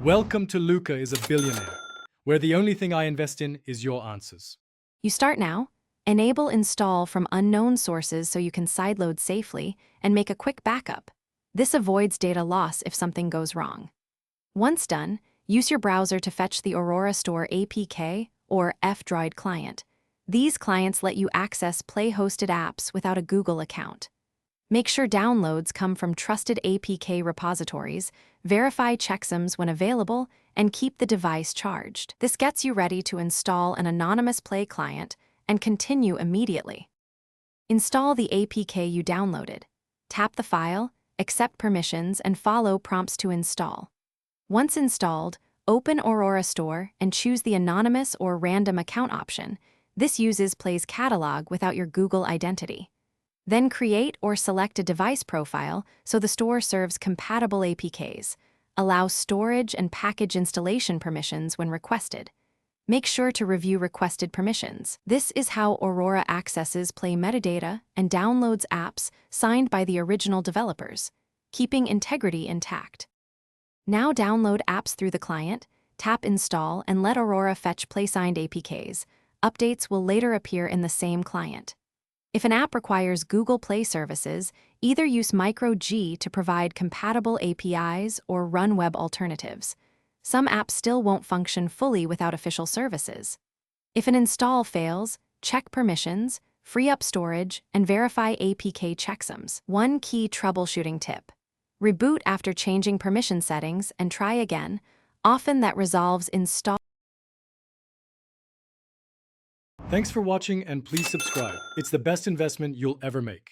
Welcome to Luca is a Billionaire, where the only thing I invest in is your answers. You start now. Enable install from unknown sources so you can sideload safely and make a quick backup. This avoids data loss if something goes wrong. Once done, use your browser to fetch the Aurora Store APK or F-Droid client. These clients let you access Play-hosted apps without a Google account. Make sure downloads come from trusted APK repositories, verify checksums when available, and keep the device charged. This gets you ready to install an anonymous Play client and continue immediately. Install the APK you downloaded. Tap the file, accept permissions, and follow prompts to install. Once installed, open Aurora Store and choose the anonymous or random account option. This uses Play's catalog without your Google identity. Then create or select a device profile so the store serves compatible APKs. Allow storage and package installation permissions when requested. Make sure to review requested permissions. This is how Aurora accesses Play metadata and downloads apps signed by the original developers, keeping integrity intact. Now download apps through the client, tap Install, and let Aurora fetch Play-signed APKs. Updates will later appear in the same client. If an app requires Google Play services, either use micro-G to provide compatible APIs or run web alternatives. Some apps still won't function fully without official services. If an install fails, check permissions, free up storage, and verify APK checksums. One key troubleshooting tip: reboot after changing permission settings and try again. Often that resolves install. Thanks for watching and please subscribe. It's the best investment you'll ever make.